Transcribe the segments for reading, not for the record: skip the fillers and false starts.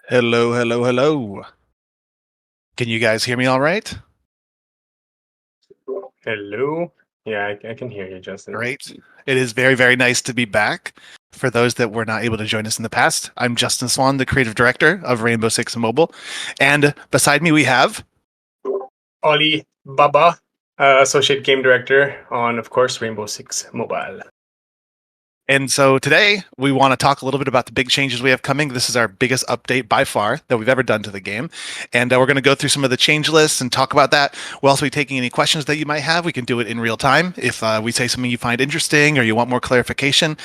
Hello, hello, hello. Can you guys hear me all right? Hello. Yeah, I can hear you, Justin. Great. It is very, very nice to be back. For those that were not able to join us in the past, I'm Justin Swan, the creative director of Rainbow Six Mobile. And beside me, we have Ollie Baba, associate game director on, of course, Rainbow Six Mobile. And so today we want to talk a little bit about the big changes we have coming. This is our biggest update by far that we've ever done to the game. And we're going to go through some of the change lists and talk about that. We'll also be taking any questions that you might have. We can do it in real time. If we say something you find interesting or you want more clarification,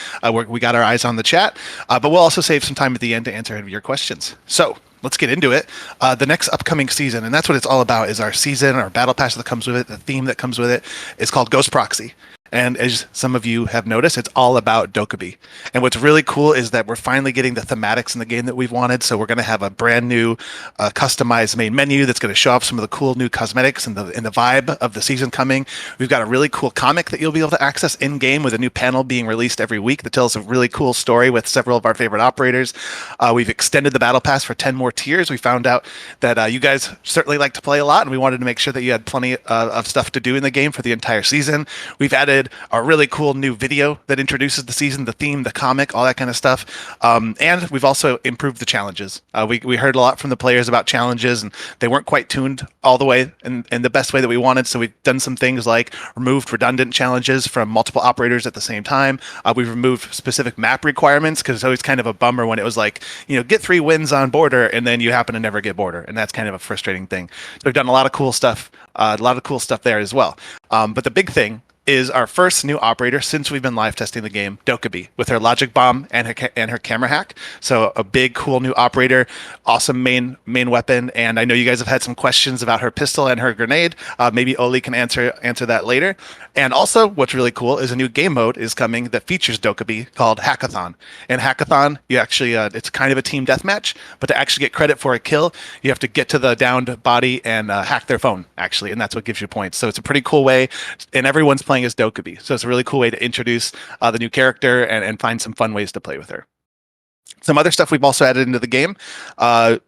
we got our eyes on the chat. But we'll also save some time at the end to answer any of your questions. So let's get into it. The next upcoming season, and that's what it's all about, is our season, our battle pass that comes with it, the theme that comes with it, is called Ghost Proxy. And as some of you have noticed, it's all about Dokkaebi. And what's really cool is that we're finally getting the thematics in the game that we've wanted. So we're going to have a brand new customized main menu that's going to show off some of the cool new cosmetics and the vibe of the season coming. We've got a really cool comic that you'll be able to access in game with a new panel being released every week that tells a really cool story with several of our favorite operators. We've extended the battle pass for 10 more tiers. We found out that you guys certainly like to play a lot, and we wanted to make sure that you had plenty of stuff to do in the game for the entire season. We've added a really cool new video that introduces the season, the theme, the comic, all that kind of stuff. And we've also improved the challenges. We heard a lot from the players about challenges, and they weren't quite tuned all the way in the best way that we wanted. So we've done some things like removed redundant challenges from multiple operators at the same time. We've removed specific map requirements because it's always kind of a bummer when it was like, get 3 wins on border and then you happen to never get border. And that's kind of a frustrating thing. So we've done a lot of cool stuff, there as well. But the big thing is our first new operator since we've been live testing the game, Dokkaebi, with her logic bomb and her camera hack. So a big, cool new operator, awesome main weapon. And I know you guys have had some questions about her pistol and her grenade. Maybe Oli can answer that later. And also, what's really cool is a new game mode is coming that features Dokkaebi called Hackathon. And Hackathon, you actually it's kind of a team deathmatch, but to actually get credit for a kill, you have to get to the downed body and hack their phone, actually, and that's what gives you points. So it's a pretty cool way, and everyone's playing as Dokkaebi. So it's a really cool way to introduce the new character and find some fun ways to play with her. Some other stuff we've also added into the game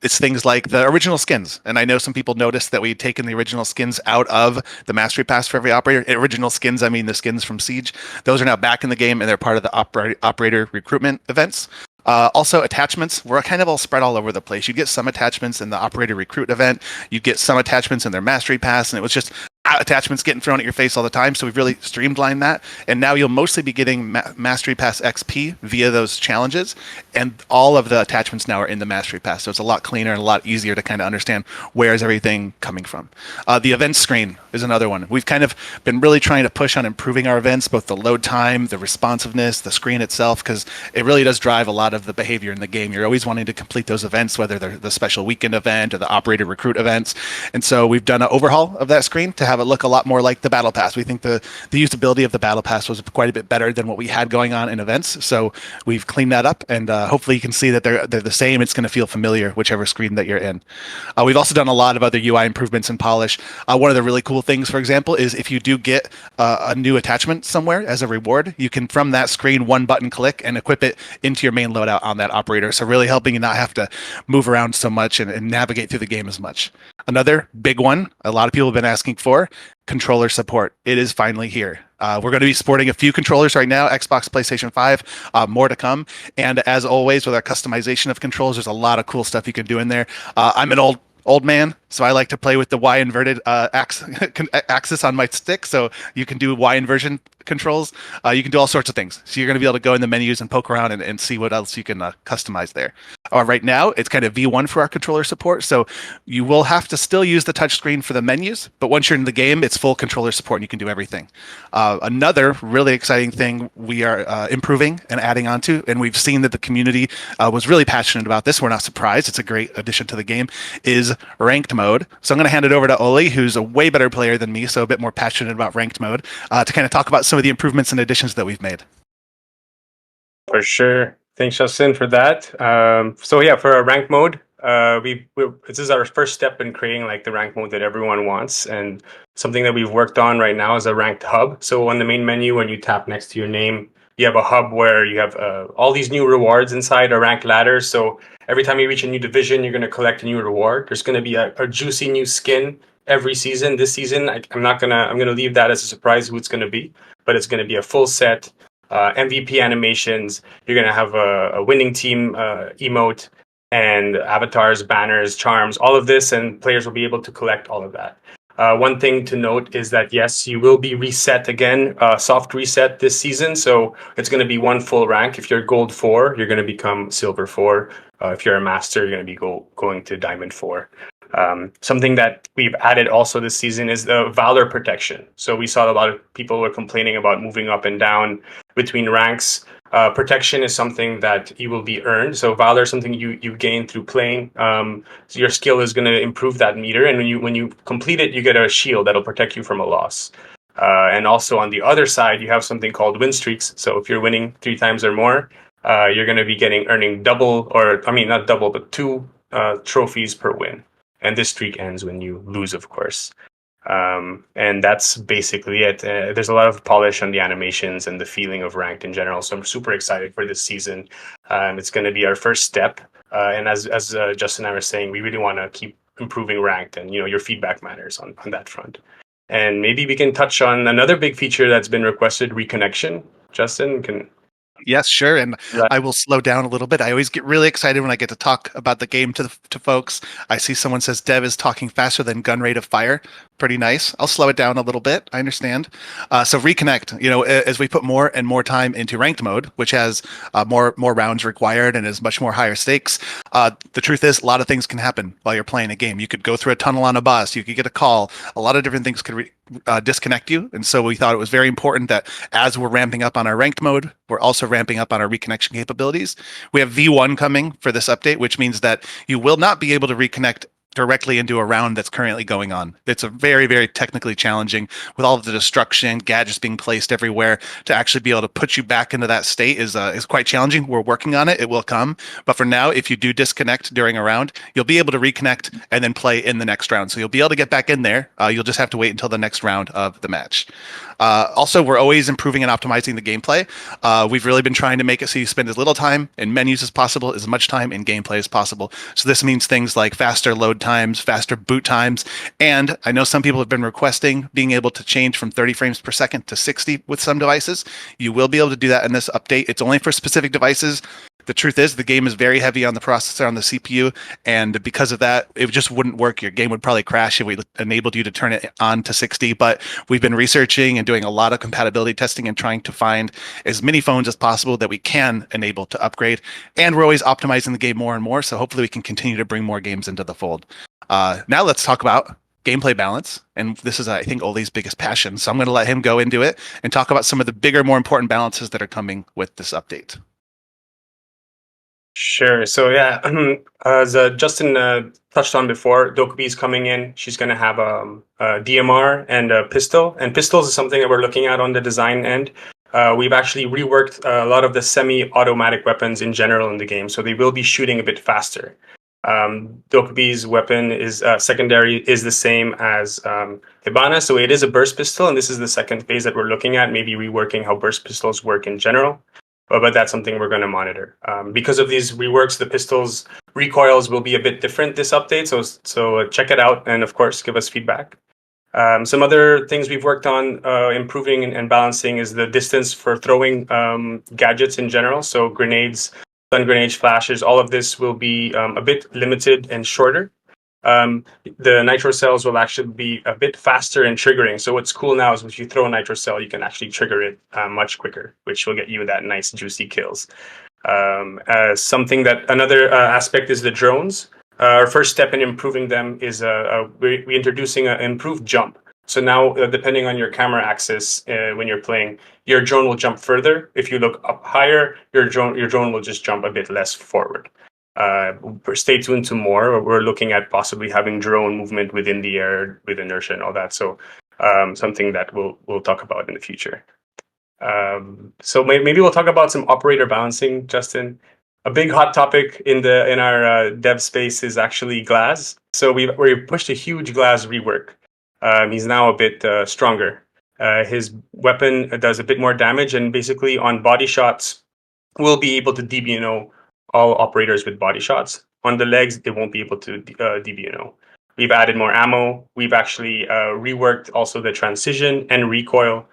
is things like the original skins. And I know some people noticed that we'd taken the original skins out of the Mastery Pass for every operator. Original skins, I mean the skins from Siege. Those are now back in the game, and they're part of the operator recruitment events. Also, attachments were kind of all spread all over the place. You get some attachments in the operator recruit event. You get some attachments in their Mastery Pass, and it was just attachments getting thrown at your face all the time. So we've really streamlined that. And now you'll mostly be getting Mastery Pass XP via those challenges. And all of the attachments now are in the Mastery Pass. So it's a lot cleaner and a lot easier to kind of understand where is everything coming from. The event screen is another one. We've kind of been really trying to push on improving our events, both the load time, the responsiveness, the screen itself, because it really does drive a lot of the behavior in the game. You're always wanting to complete those events, whether they're the special weekend event or the operator recruit events. And so we've done an overhaul of that screen to have it look a lot more like the battle pass. We think the usability of the battle pass was quite a bit better than what we had going on in events. So we've cleaned that up, and hopefully you can see that they're the same. It's going to feel familiar whichever screen that you're in. We've also done a lot of other UI improvements and polish. One of the really cool things, for example, is if you do get a new attachment somewhere as a reward, you can from that screen one button click and equip it into your main loadout on that operator. So really helping you not have to move around so much and navigate through the game as much. Another big one a lot of people have been asking for, controller support. It is finally here. We're going to be supporting a few controllers right now, Xbox, PlayStation 5, more to come. And as always, with our customization of controls, there's a lot of cool stuff you can do in there. I'm an old man, so I like to play with the Y inverted axis on my stick. So you can do Y inversion controls. You can do all sorts of things. So you're going to be able to go in the menus and poke around and see what else you can customize there. Right now, it's kind of V1 for our controller support. So you will have to still use the touchscreen for the menus, but once you're in the game, it's full controller support and you can do everything. Another really exciting thing we are improving and adding on to, and we've seen that the community was really passionate about this. We're not surprised. It's a great addition to the game, is ranked mode. So I'm going to hand it over to Oli, who's a way better player than me, so a bit more passionate about ranked mode, to kind of talk about some of the improvements and additions that we've made. For sure. Thanks, Justin, for that. So yeah, for our rank mode, this is our first step in creating like the rank mode that everyone wants, and something that we've worked on right now is a ranked hub. So on the main menu, when you tap next to your name, you have a hub where you have all these new rewards inside a ranked ladder. So Every time you reach a new division, you're going to collect a new reward. There's going to be a juicy new skin every season. This season, I'm gonna leave that as a surprise who it's going to be, but it's going to be a full set. MVP animations. You're going to have a winning team emote and avatars, banners, charms, all of this, and players will be able to collect all of that. One thing to note is that yes, you will be reset again, soft reset this season. So it's going to be one full rank. If you're gold 4, you're going to become silver 4. If you're a master, you're going to be going to diamond 4. Something that we've added also this season is the valor protection. So we saw a lot of people were complaining about moving up and down between ranks. Protection is something that you will be earned. So valor is something you gain through playing. So your skill is going to improve that meter, and when you complete it, you get a shield that'll protect you from a loss. And also on the other side, you have something called win streaks. So if you're winning 3 times or more, you're going to be earning double, or I mean not double, but 2 trophies per win. And this streak ends when you lose, of course. And that's basically it. There's a lot of polish on the animations and the feeling of ranked in general. So I'm super excited for this season. It's going to be our first step. And as Justin and I were saying, we really want to keep improving ranked, and your feedback matters on that front. And maybe we can touch on another big feature that's been requested: reconnection. Justin can. Yes, sure. And Yeah. I will slow down a little bit. I always get really excited when I get to talk about the game to folks. I see someone says Dev is talking faster than gun rate of fire. Pretty nice. I'll slow it down a little bit. I understand. So reconnect. As we put more and more time into ranked mode, which has more rounds required and is much more higher stakes. The truth is, a lot of things can happen while you're playing a game. You could go through a tunnel on a bus. You could get a call. A lot of different things could disconnect you. And so we thought it was very important that as we're ramping up on our ranked mode, we're also ramping up on our reconnection capabilities. We have V1 coming for this update, which means that you will not be able to reconnect directly into a round that's currently going on. It's a very, very technically challenging with all of the destruction, gadgets being placed everywhere. To actually be able to put you back into that state is quite challenging. We're working on it. It will come. But for now, if you do disconnect during a round, you'll be able to reconnect and then play in the next round. So you'll be able to get back in there. You'll just have to wait until the next round of the match. Also, we're always improving and optimizing the gameplay. We've really been trying to make it so you spend as little time in menus as possible, as much time in gameplay as possible. So this means things like faster load times, faster boot times, and I know some people have been requesting being able to change from 30 frames per second to 60 with some devices. You will be able to do that in this update. It's only for specific devices. The truth is, the game is very heavy on the processor, on the CPU, and because of that, it just wouldn't work. Your game would probably crash if we enabled you to turn it on to 60. But we've been researching and doing a lot of compatibility testing and trying to find as many phones as possible that we can enable to upgrade. And we're always optimizing the game more and more, so hopefully we can continue to bring more games into the fold. Now let's talk about gameplay balance. And this is, I think, Oli's biggest passion. So I'm going to let him go into it and talk about some of the bigger, more important balances that are coming with this update. Sure. So yeah, as Justin touched on before, Dokubi's coming in. She's going to have a DMR and a pistol. And pistols is something that we're looking at on the design end. We've actually reworked a lot of the semi-automatic weapons in general in the game, so they will be shooting a bit faster. Dokubi's weapon is secondary is the same as Hibana, so it is a burst pistol, and this is the second phase that we're looking at, maybe reworking how burst pistols work in general. But that's something we're going to monitor. Because of these reworks, the pistols recoils will be a bit different this update. So check it out, and of course, give us feedback. Some other things we've worked on improving and balancing is the distance for throwing gadgets in general. So grenades, stun grenades, flashes, all of this will be a bit limited and shorter. The nitro cells will actually be a bit faster in triggering. So what's cool now is if you throw a nitro cell, you can actually trigger it much quicker, which will get you that nice juicy kills. Something that another aspect is the drones. Our first step in improving them is we're introducing an improved jump. So now, depending on your camera axis when you're playing, your drone will jump further. If you look up higher, your drone will just jump a bit less forward. Stay tuned to more. We're looking at possibly having drone movement within the air with inertia and all that. So something that we'll talk about in the future. So maybe we'll talk about some operator balancing, Justin. A big hot topic in our dev space is actually Glass. So we've pushed a huge Glass rework. He's now a bit stronger. His weapon does a bit more damage, and basically on body shots, we'll be able to DBNO all operators with body shots. On the legs, they won't be able to DBNO. We've added more ammo. We've actually reworked also the transition and recoil,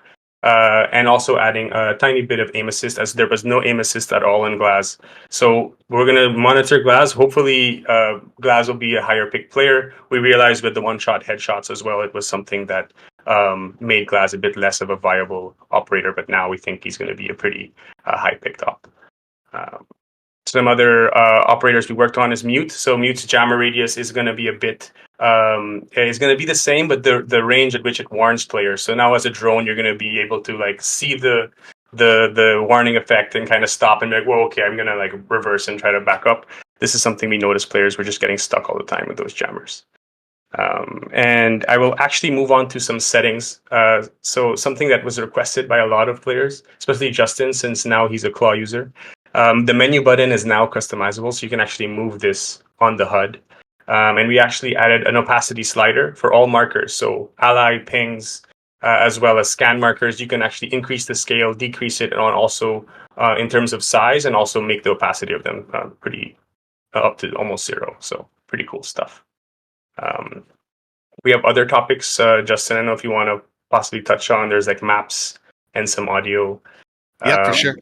and also adding a tiny bit of aim assist, as there was no aim assist at all in Glass. So we're going to monitor Glass. Hopefully, Glass will be a higher pick player. We realized with the one-shot headshots as well, it was something that made Glass a bit less of a viable operator, but now we think he's going to be a pretty high picked op. Some other operators we worked on is Mute. So Mute's jammer radius is going to be a bit, is going to be the same, but the range at which it warns players. So now as a drone, you're going to be able to like see the warning effect and kind of stop and be like, well, okay, I'm going to like reverse and try to back up. This is something we noticed players were just getting stuck all the time with those jammers. And I will actually move on to some settings. So something that was requested by a lot of players, especially Justin, since now he's a claw user. The menu button is now customizable, so you can actually move this on the HUD. And we actually added an opacity slider for all markers. So ally pings, as well as scan markers, you can actually increase the scale, decrease it, and also in terms of size, and also make the opacity of them pretty up to almost zero. So pretty cool stuff. We have other topics, Justin, I don't know if you want to possibly touch on. There's like maps and some audio. Yeah, for sure.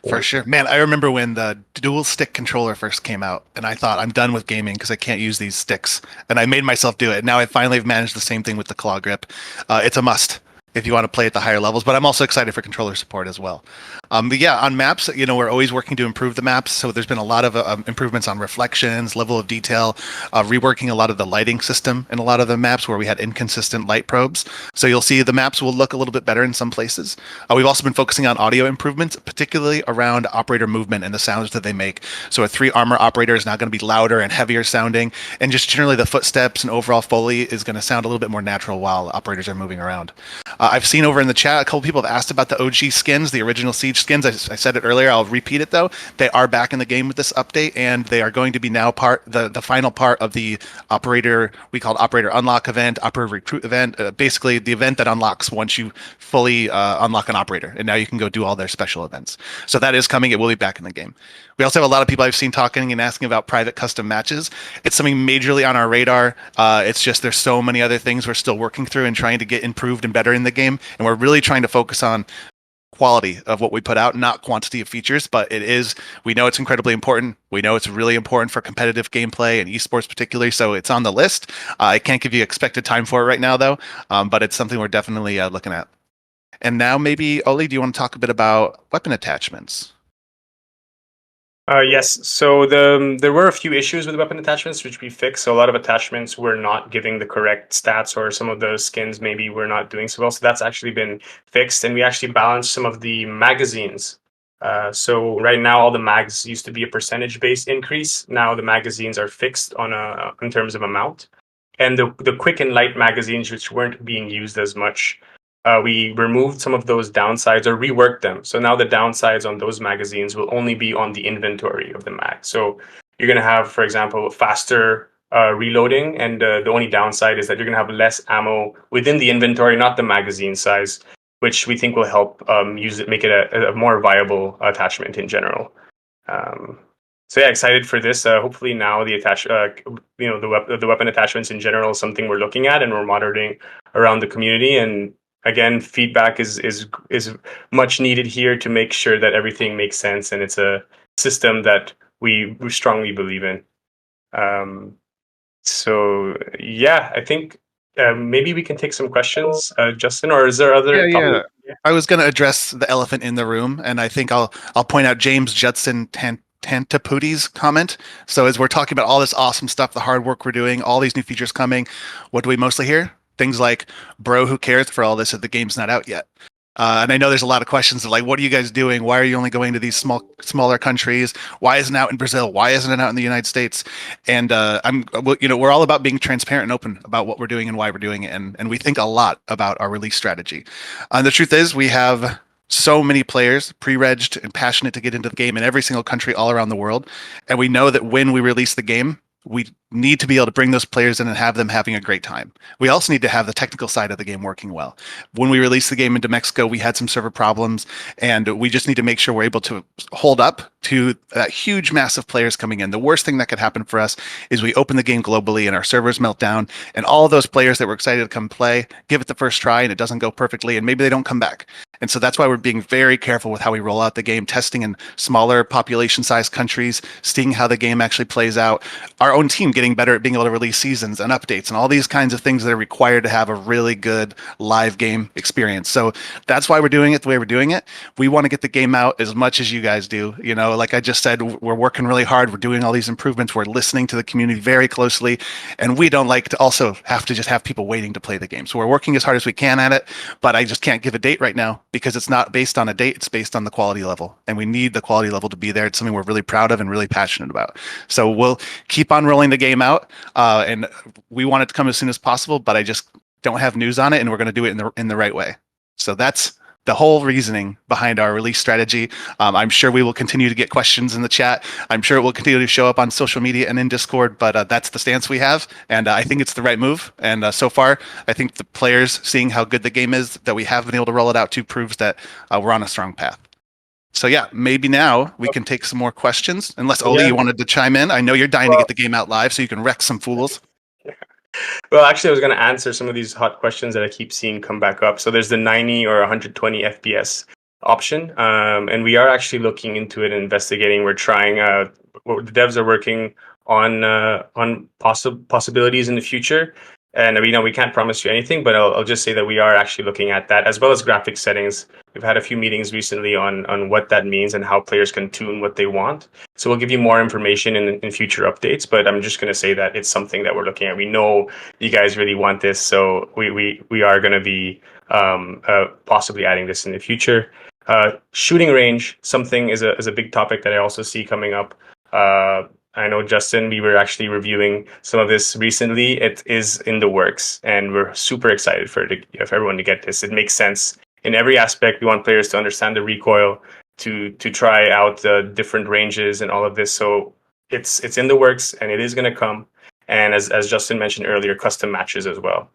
For sure. Man, I remember when the dual stick controller first came out, and I thought, I'm done with gaming because I can't use these sticks. And I made myself do it. Now I finally have managed the same thing with the claw grip. It's a must if you want to play at the higher levels, but I'm also excited for controller support as well. But yeah, on maps, we're always working to improve the maps. So there's been a lot of improvements on reflections, level of detail, reworking a lot of the lighting system in a lot of the maps where we had inconsistent light probes. So you'll see the maps will look a little bit better in some places. We've also been focusing on audio improvements, particularly around operator movement and the sounds that they make. So a 3 armor operator is now going to be louder and heavier sounding, and just generally the footsteps and overall foley is going to sound a little bit more natural while operators are moving around. I've seen over in the chat, a couple people have asked about the OG skins, the original Siege skins. I said it earlier, I'll repeat it though. They are back in the game with this update, and they are going to be now the final part of the operator, we called operator unlock event, operator recruit event, basically the event that unlocks once you fully unlock an operator, and now you can go do all their special events. So that is coming. It will be back in the game. We also have a lot of people I've seen talking and asking about private custom matches. It's something majorly on our radar. It's just there's so many other things we're still working through and trying to get improved and better in the game, and we're really trying to focus on quality of what we put out, not quantity of features. But we know it's incredibly important. We know it's really important for competitive gameplay and esports particularly, so it's on the list. I can't give you expected time for it right now though, but it's something we're definitely looking at. And now maybe, Oli, do you want to talk a bit about weapon attachments? Yes. So there were a few issues with weapon attachments, which we fixed. So a lot of attachments were not giving the correct stats, or some of the skins maybe were not doing so well. So that's actually been fixed, and we actually balanced some of the magazines. So right now, all the mags used to be a percentage-based increase. Now the magazines are fixed in terms of amount, and the quick and light magazines, which weren't being used as much, we removed some of those downsides or reworked them. So now the downsides on those magazines will only be on the inventory of the mag. So you're going to have, for example, faster reloading, and the only downside is that you're going to have less ammo within the inventory, not the magazine size, which we think will help make it a more viable attachment in general. So yeah, excited for this. Hopefully now the weapon attachments in general is something we're looking at and we're monitoring around the community. And again, feedback is much needed here to make sure that everything makes sense and it's a system that we strongly believe in. So yeah, I think maybe we can take some questions, Justin, or is there other topics? Yeah. I was going to address the elephant in the room, and I think I'll point out James Judson Tantaputi's comment. So as we're talking about all this awesome stuff, the hard work we're doing, all these new features coming, what do we mostly hear? Things like, bro, who cares for all this if the game's not out yet? And I know there's a lot of questions of like, what are you guys doing? Why are you only going to these smaller countries? Why isn't it out in Brazil? Why isn't it out in the United States? And we're all about being transparent and open about what we're doing and why we're doing it. And we think a lot about our release strategy. And the truth is, we have so many players pre-regged and passionate to get into the game in every single country all around the world. And we know that when we release the game, we need to be able to bring those players in and have them having a great time. We also need to have the technical side of the game working well. When we released the game into Mexico, we had some server problems, and we just need to make sure we're able to hold up to that huge mass of players coming in. The worst thing that could happen for us is we open the game globally and our servers melt down, and all of those players that were excited to come play give it the first try and it doesn't go perfectly, and maybe they don't come back. And so that's why we're being very careful with how we roll out the game, testing in smaller population sized countries, seeing how the game actually plays out. Our own team getting better at being able to release seasons and updates and all these kinds of things that are required to have a really good live game experience. So that's why we're doing it the way we're doing it. We want to get the game out as much as you guys do. You know, like I just said, we're working really hard. We're doing all these improvements. We're listening to the community very closely. And we don't like to also have to just have people waiting to play the game. So we're working as hard as we can at it, but I just can't give a date right now because it's not based on a date. It's based on the quality level. And we need the quality level to be there. It's something we're really proud of and really passionate about. So we'll keep on rolling the game out, and we want it to come as soon as possible. But I just don't have news on it, and we're going to do it in the right way. So that's the whole reasoning behind our release strategy. I'm sure we will continue to get questions in the chat. I'm sure it will continue to show up on social media and in Discord. But that's the stance we have, and I think it's the right move. And so far, I think the players seeing how good the game is that we have been able to roll it out to proves that we're on a strong path. So yeah, maybe now we can take some more questions. Unless Oli, Yeah. you wanted to chime in. I know you're dying to Well, get the game out live, so you can wreck some fools. well, actually, I was going to answer some of these hot questions that I keep seeing come back up. So there's the 90 or 120 FPS option, and we are actually looking into it and investigating. We're trying. The devs are working on possibilities in the future, and we can't promise you anything, but I'll just say that we are actually looking at that as well as graphic settings. We've had a few meetings recently on what that means and how players can tune what they want. So we'll give you more information in future updates, but I'm just going to say that it's something that we're looking at. We know you guys really want this, so we are going to be possibly adding this in the future. Shooting range, something is a big topic that I also see coming up. I know, Justin, we were actually reviewing some of this recently. It is in the works, and we're super excited for everyone to get this. It makes sense in every aspect. We want players to understand the recoil, to try out the different ranges and all of this. So it's in the works, and it is going to come. And as Justin mentioned earlier, custom matches as well.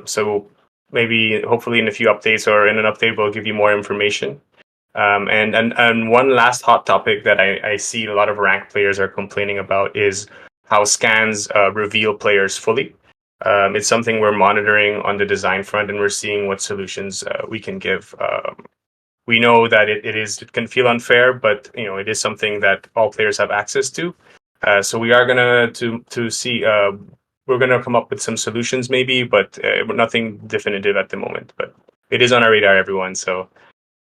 So maybe, hopefully, in a few updates or in an update, we'll give you more information. And one last hot topic that I see a lot of ranked players are complaining about is how scans reveal players fully. It's something we're monitoring on the design front, and we're seeing what solutions we can give. We know that it can feel unfair, but it is something that all players have access to. So we are gonna to see. We're gonna come up with some solutions, maybe, but nothing definitive at the moment. But it is on our radar, everyone. So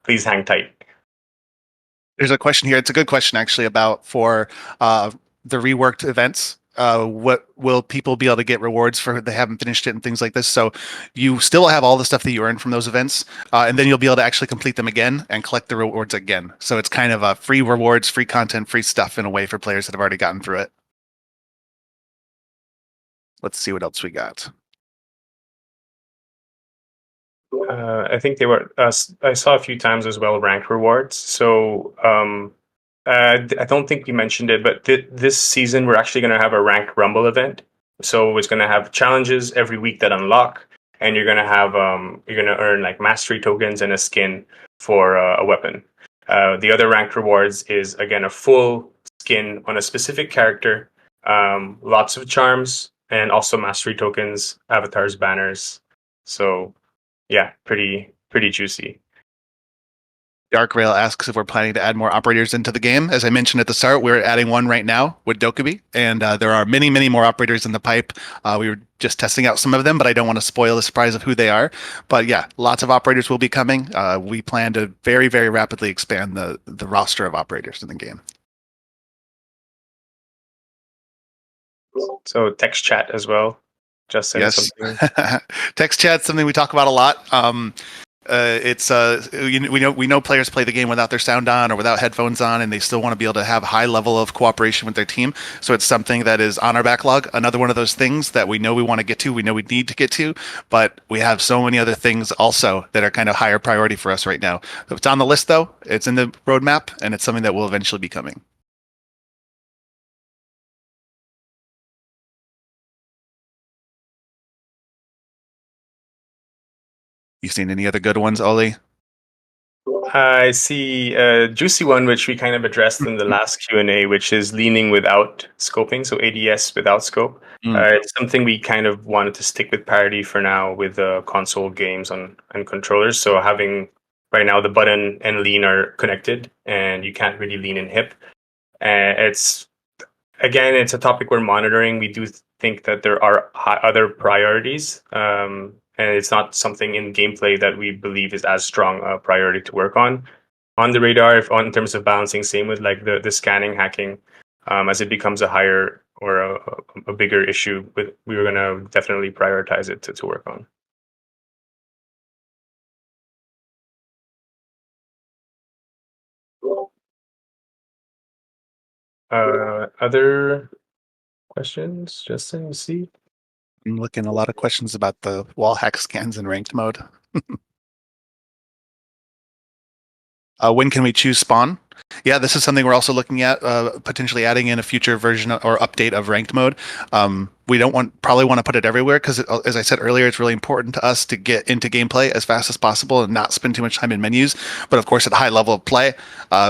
please hang tight. There's a question here. It's a good question actually about for the reworked events. What will people be able to get rewards for if they haven't finished it and things like this? So you still have all the stuff that you earned from those events, and then you'll be able to actually complete them again and collect the rewards again. So it's kind of a free rewards, free content, free stuff in a way for players that have already gotten through it. Let's see what else we got. I think they were. I saw a few times as well ranked rewards. So I don't think we mentioned it, but this season we're actually going to have a ranked Rumble event. So it's going to have challenges every week that unlock, and you're going to have you're going to earn like mastery tokens and a skin for a weapon. The other ranked rewards is again a full skin on a specific character, lots of charms, and also mastery tokens, avatars, banners. So yeah, pretty juicy. Dark Rail asks if we're planning to add more operators into the game. As I mentioned at the start, we're adding one right now with Dokubi, and there are many, many more operators in the pipe. We were just testing out some of them, but I don't want to spoil the surprise of who they are. But yeah, lots of operators will be coming. We plan to very, very rapidly expand the roster of operators in the game. So text chat as well. Justin, Yes, something. text chat's something we talk about a lot. It's we know players play the game without their sound on or without headphones on, and they still want to be able to have a high level of cooperation with their team. So it's something that is on our backlog. Another one of those things that we know we want to get to, we know we need to get to, but we have so many other things also that are kind of higher priority for us right now. So it's on the list though. It's in the roadmap, and it's something that will eventually be coming. You seen any other good ones, Oli? I see a juicy one, which we kind of addressed in the last Q&A, which is leaning without scoping, so ADS without scope. Mm. It's something we kind of wanted to stick with parity for now with console games on controllers. So having right now the button and lean are connected, and you can't really lean in hip. It's again, it's a topic we're monitoring. We do think that there are other priorities, and it's not something in gameplay that we believe is as strong a priority to work on the radar. If on in terms of balancing, same with like the scanning hacking, as it becomes a higher or a bigger issue, we were gonna definitely prioritize it to work on. Other questions, Justin? You see? I'm looking a lot of questions about the wall hack scans in ranked mode. When can we choose spawn? Yeah, this is something we're also looking at potentially adding in a future version or update of ranked mode. We don't probably want to put it everywhere because, as I said earlier, it's really important to us to get into gameplay as fast as possible and not spend too much time in menus. But of course, at a high level of play,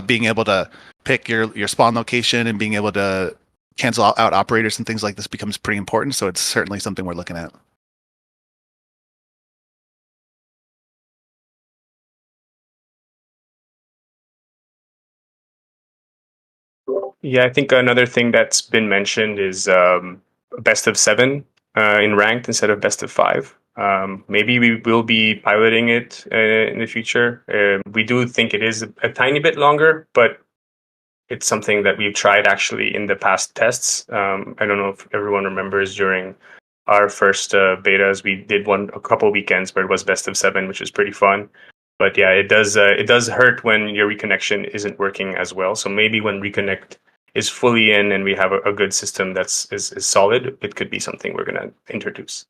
being able to pick your spawn location and being able to cancel out operators and things like this becomes pretty important. So it's certainly something we're looking at. Yeah, I think another thing that's been mentioned is best of seven in ranked instead of best of five. Maybe we will be piloting it in the future. We do think it is a tiny bit longer, but it's something that we've tried actually in the past tests. I don't know if everyone remembers during our first betas, we did one a couple weekends where it was best of seven, which was pretty fun. But yeah, it does hurt when your reconnection isn't working as well. So maybe when Reconnect is fully in and we have a good system is solid, it could be something we're gonna introduce.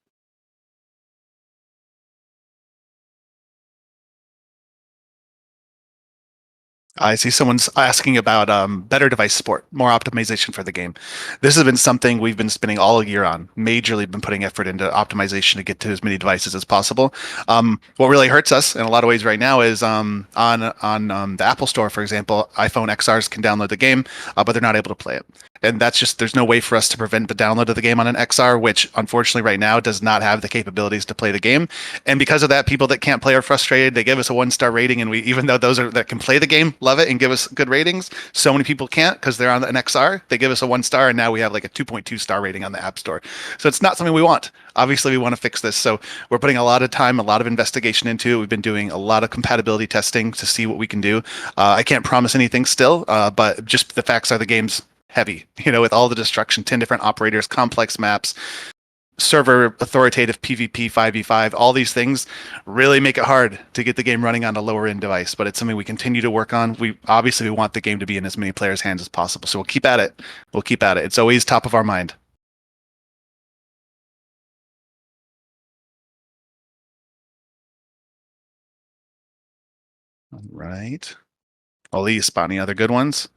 I see someone's asking about better device support, more optimization for the game. This has been something we've been spending all year on, majorly been putting effort into optimization to get to as many devices as possible. What really hurts us in a lot of ways right now is on the Apple Store, for example, iPhone XRs can download the game, but they're not able to play it. And that's just, there's no way for us to prevent the download of the game on an XR, which unfortunately right now does not have the capabilities to play the game. And because of that, people that can't play are frustrated. They give us a 1-star rating, and we, even though those are that can play the game, love it and give us good ratings, so many people can't because they're on an XR. They give us a 1-star, and now we have like a 2.2-star rating on the App Store. So it's not something we want. Obviously, we want to fix this. So we're putting a lot of time, a lot of investigation into it. We've been doing a lot of compatibility testing to see what we can do. I can't promise anything still, but just the facts are the game's heavy, with all the destruction, 10 different operators, complex maps, server authoritative PvP 5v5, all these things really make it hard to get the game running on a lower end device, but it's something we continue to work on. We want the game to be in as many players' hands as possible. So we'll keep at it. We'll keep at it. It's always top of our mind. All right. Oli, spot any other good ones?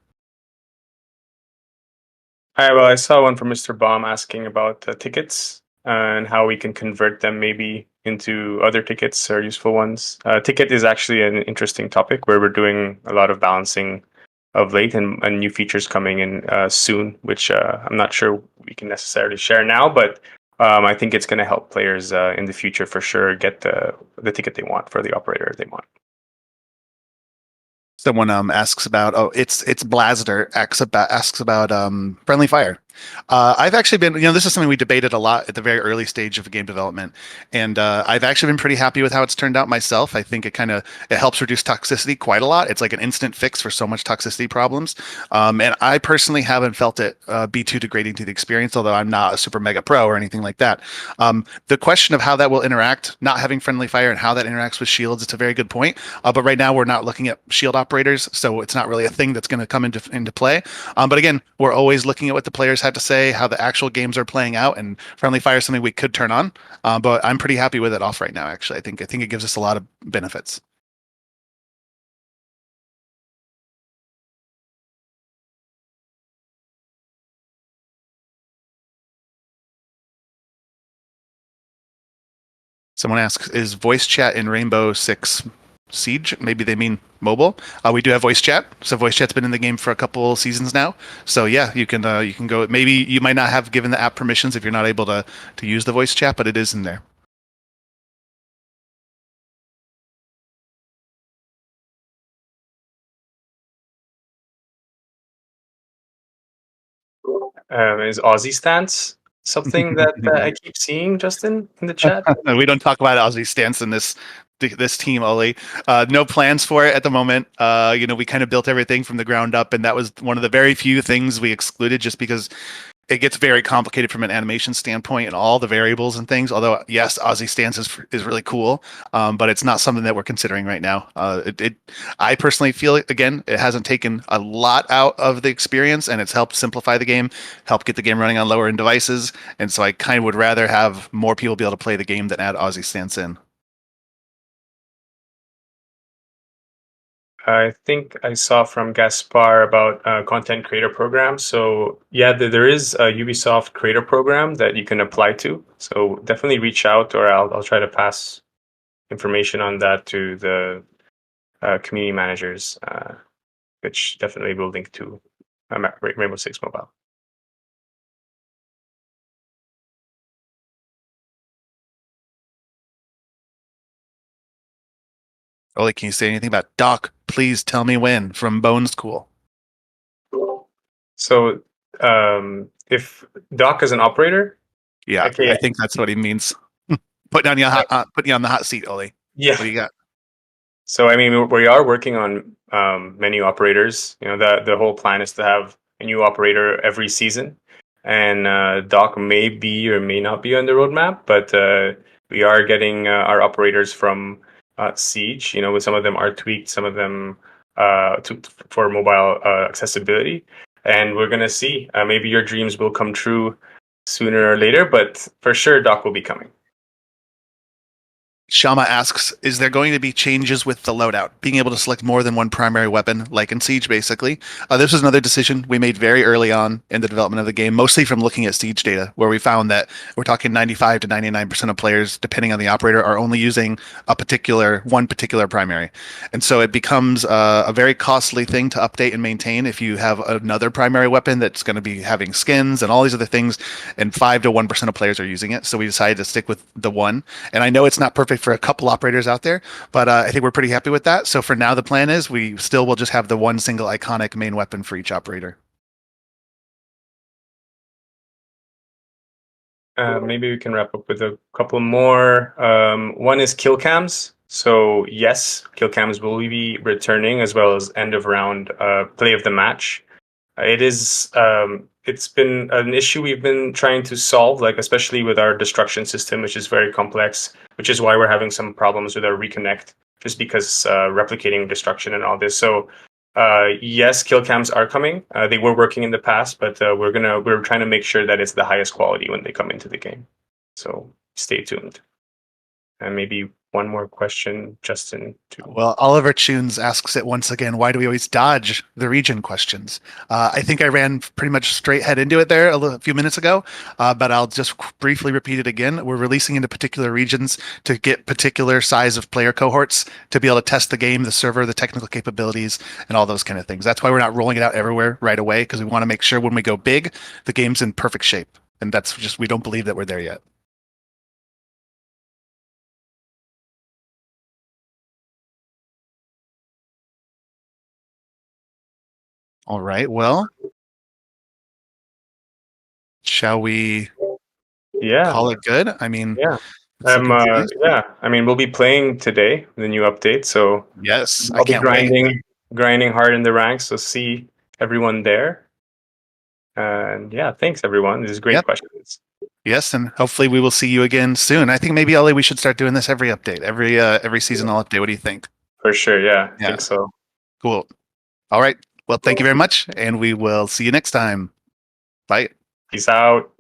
All right, well, I saw one from Mr. Baum asking about tickets and how we can convert them maybe into other tickets or useful ones. Ticket is actually an interesting topic where we're doing a lot of balancing of late and new features coming in soon, which I'm not sure we can necessarily share now, but I think it's going to help players in the future for sure get the ticket they want for the operator they want. Someone asks about it's Blaster asks about friendly fire. I've actually been, this is something we debated a lot at the very early stage of game development, and I've actually been pretty happy with how it's turned out myself. I think it helps reduce toxicity quite a lot. It's like an instant fix for so much toxicity problems, and I personally haven't felt it be too degrading to the experience. Although I'm not a super mega pro or anything like that. The question of how that will interact, not having friendly fire, and how that interacts with shields, it's a very good point. But right now we're not looking at shield operators, so it's not really a thing that's going to come into play. But again, we're always looking at what the players have to say, how the actual games are playing out, and friendly fire is something we could turn on. But I'm pretty happy with it off right now. Actually, I think it gives us a lot of benefits. Someone asks, is voice chat in Rainbow Six Siege? Maybe they mean mobile. We do have voice chat, so voice chat's been in the game for a couple seasons now. So yeah, you can go. Maybe you might not have given the app permissions if you're not able to use the voice chat, but it is in there. Is Aussie Stance something that I keep seeing, Justin, in the chat? We don't talk about Aussie Stance in this team, Ollie. No plans for it at the moment. We kind of built everything from the ground up, and that was one of the very few things we excluded just because it gets very complicated from an animation standpoint and all the variables and things. Although, yes, Aussie Stance is really cool, but it's not something that we're considering right now. I personally feel again, it hasn't taken a lot out of the experience, and it's helped simplify the game, help get the game running on lower end devices. And so I kind of would rather have more people be able to play the game than add Aussie Stance in. I think I saw from Gaspar about content creator program. So yeah, there is a Ubisoft creator program that you can apply to. So definitely reach out, or I'll try to pass information on that to the community managers, which definitely will link to Rainbow Six Mobile. Ollie, can you say anything about Doc? Please tell me when from Bone School. So if Doc is an operator, Yeah, okay, I think that's what he means. Put you on the hot seat, Ollie. yeah. What do you got? So I mean, we are working on menu operators. You know, the whole plan is to have a new operator every season, and Doc may be or may not be on the roadmap, but we are getting our operators from Siege. You know, some of them are tweaked, some of them for mobile accessibility, and we're gonna see. Maybe your dreams will come true sooner or later, but for sure, Doc will be coming. Shama asks, is there going to be changes with the loadout, being able to select more than one primary weapon, like in Siege, basically? This was another decision we made very early on in the development of the game, mostly from looking at Siege data, where we found that we're talking 95 to 99% of players, depending on the operator, are only using one particular primary. And so it becomes a very costly thing to update and maintain if you have another primary weapon that's going to be having skins and all these other things, and 5 to 1% of players are using it. So we decided to stick with the one. And I know it's not perfect for a couple operators out there, but I think we're pretty happy with that. So for now, the plan is we still will just have the one single iconic main weapon for each operator. Maybe we can wrap up with a couple more. One is kill cams. So yes, kill cams will be returning as well as end of round play of the match. It is it's been an issue we've been trying to solve, like especially with our destruction system, which is very complex, which is why we're having some problems with our Reconnect, just because replicating destruction and all this. So yes, kill cams are coming. They were working in the past, but we're trying to make sure that it's the highest quality when they come into the game. So stay tuned. And maybe one more question, Justin. Well, Oliver Tunes asks it once again. Why do we always dodge the region questions? I think I ran pretty much straight head into it there a few minutes ago, but I'll just briefly repeat it again. We're releasing into particular regions to get particular size of player cohorts to be able to test the game, the server, the technical capabilities, and all those kind of things. That's why we're not rolling it out everywhere right away, because we want to make sure when we go big, the game's in perfect shape. And that's just, we don't believe that we're there yet. All right. Well, shall we Yeah, call it good? I mean, yeah. it's looking pretty nice. Yeah. I mean, we'll be playing today the new update, so Yes, I I'll be can't wait. grinding hard in the ranks. So see everyone there. And yeah, thanks everyone. These great Yep. questions. Yes, and hopefully we will see you again soon. I think maybe Ollie, we should start doing this every update, every seasonal update. What do you think? For sure. Yeah, I Yeah, think so. cool. All right. Well, thank you very much, and we will see you next time. Bye. Peace out.